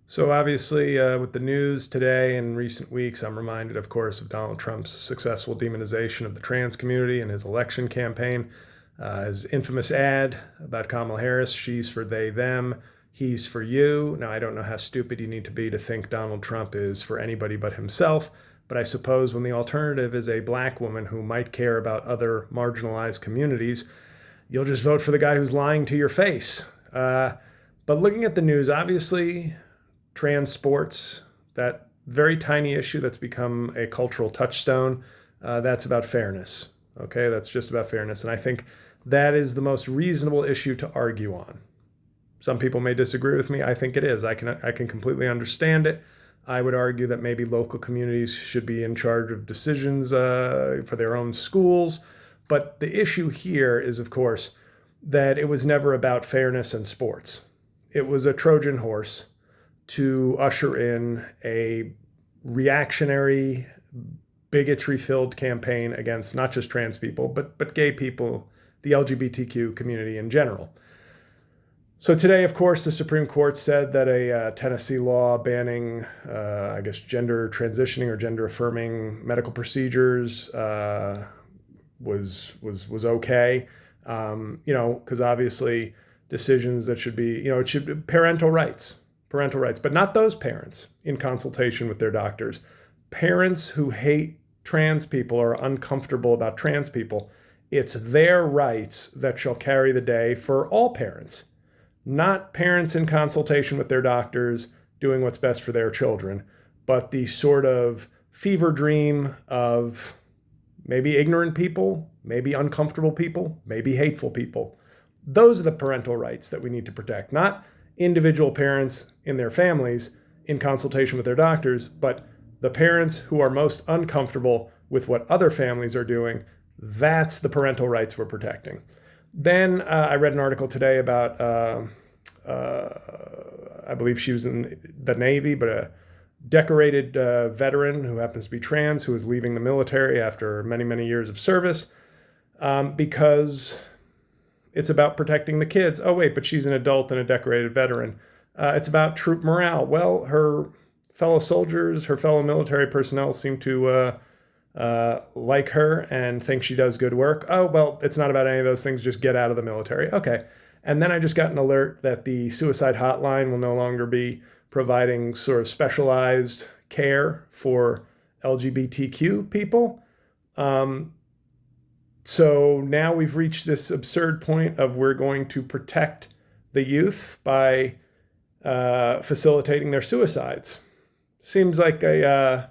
So obviously, with the news today and recent weeks, I'm reminded, of course, of Donald Trump's successful demonization of the trans community in his election campaign. His infamous ad about Kamala Harris, she's for they, them, he's for you. Now, I don't know how stupid you need to be to think Donald Trump is for anybody but himself, but I suppose when the alternative is a black woman who might care about other marginalized communities, you'll just vote for the guy who's lying to your face. But looking at the news, obviously, trans sports, that very tiny issue that's become a cultural touchstone, that's about fairness. Okay, that's just about fairness. And I think that is the most reasonable issue to argue on. Some people may disagree with me. I think it is. I can completely understand it. I would argue that maybe local communities should be in charge of decisions for their own schools. But the issue here is, of course, that it was never about fairness and sports. It was a Trojan horse to usher in a reactionary, bigotry-filled campaign against not just trans people, but gay people, the LGBTQ community in general. So today, of course, the Supreme Court said that a Tennessee law banning, gender transitioning or gender affirming medical procedures was okay. Because obviously decisions that should be, it should be parental rights, but not those parents in consultation with their doctors. Parents who hate trans people or are uncomfortable about trans people, it's their rights that shall carry the day for all parents, not parents in consultation with their doctors doing what's best for their children, but the sort of fever dream of maybe ignorant people, maybe uncomfortable people, maybe hateful people. Those are the parental rights that we need to protect, not individual parents in their families in consultation with their doctors, but the parents who are most uncomfortable with what other families are doing. That's the parental rights we're protecting. Then I read an article today about, I believe she was in the Navy, but a decorated veteran who happens to be trans, who is leaving the military after many, many years of service because it's about protecting the kids. Oh, wait, but she's an adult and a decorated veteran. It's about troop morale. Well, her fellow soldiers, her fellow military personnel seem to like her and think she does good work. Oh, well, it's not about any of those things. Just get out of the military. Okay. And then I just got an alert that the suicide hotline will no longer be providing sort of specialized care for LGBTQ people. So now we've reached this absurd point of we're going to protect the youth by facilitating their suicides. Seems like I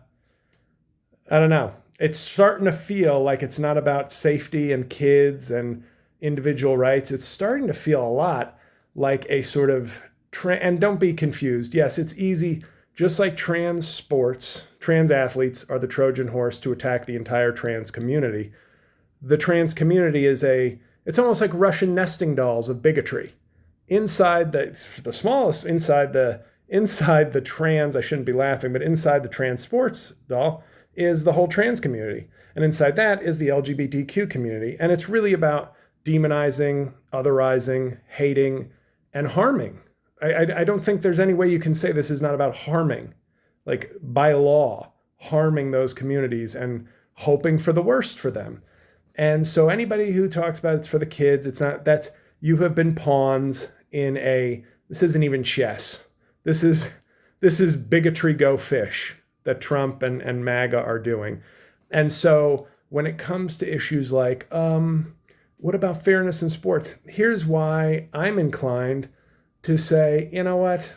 don't know. It's starting to feel like it's not about safety and kids and individual rights. It's starting to feel a lot like a sort of, and don't be confused. Yes, it's easy. Just like trans sports, trans athletes are the Trojan horse to attack the entire trans community. The trans community it's almost like Russian nesting dolls of bigotry. Inside the smallest, inside the trans, I shouldn't be laughing, but inside the trans sports doll is the whole trans community. And inside that is the LGBTQ community. And it's really about demonizing, otherizing, hating, and harming. I don't think there's any way you can say this is not about harming, like by law, harming those communities and hoping for the worst for them. And so anybody who talks about it's for the kids, you have been pawns in this isn't even chess. This is bigotry go fish that Trump and MAGA are doing. And so when it comes to issues like, what about fairness in sports? Here's why I'm inclined to say, you know what?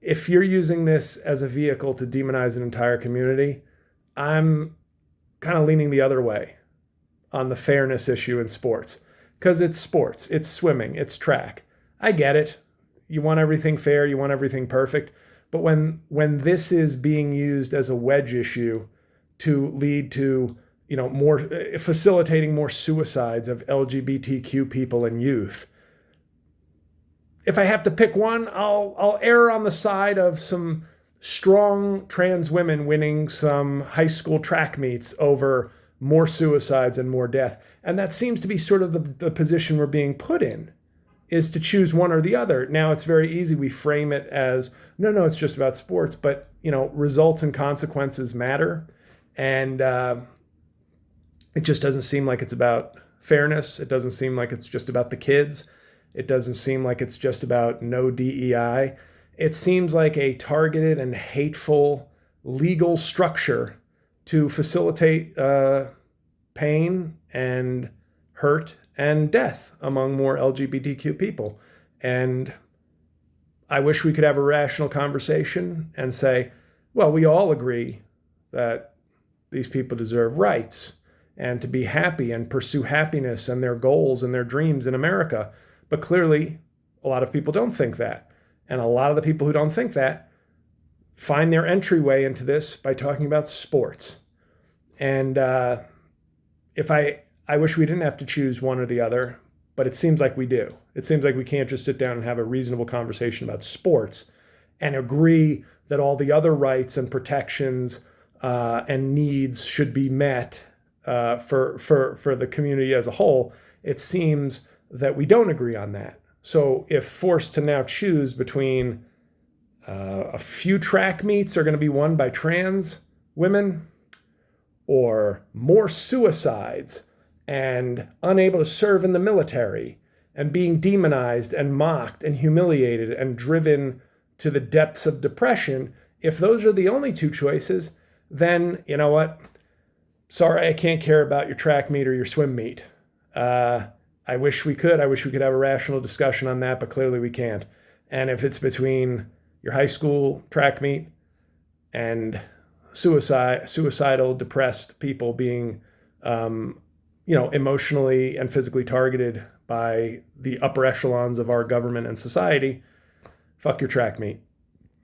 If you're using this as a vehicle to demonize an entire community, I'm kind of leaning the other way on the fairness issue in sports. Because it's sports, it's swimming, it's track. I get it. You want everything fair, you want everything perfect. But when this is being used as a wedge issue to lead to, more facilitating more suicides of LGBTQ people and youth, if I have to pick one, I'll err on the side of some strong trans women winning some high school track meets over more suicides and more death. And that seems to be sort of the position we're being put in is to choose one or the other. Now it's very easy. We frame it as, no, it's just about sports, but results and consequences matter. And it just doesn't seem like it's about fairness. It doesn't seem like it's just about the kids. It doesn't seem like it's just about no DEI. It seems like a targeted and hateful legal structure to facilitate pain and hurt and death among more LGBTQ people. And I wish we could have a rational conversation and say, well, we all agree that these people deserve rights and to be happy and pursue happiness and their goals and their dreams in America. But clearly, a lot of people don't think that. And a lot of the people who don't think that find their entryway into this by talking about sports. And I wish we didn't have to choose one or the other, but it seems like we do. It seems like we can't just sit down and have a reasonable conversation about sports and agree that all the other rights and protections and needs should be met for the community as a whole. It seems that we don't agree on that. So if forced to now choose between a few track meets are going to be won by trans women or more suicides and unable to serve in the military and being demonized and mocked and humiliated and driven to the depths of depression, if those are the only two choices, then you know what? Sorry, I can't care about your track meet or your swim meet. I wish we could. I wish we could have a rational discussion on that, but clearly we can't. And if it's between your high school track meet and suicidal, depressed people being, emotionally and physically targeted by the upper echelons of our government and society, fuck your track meet.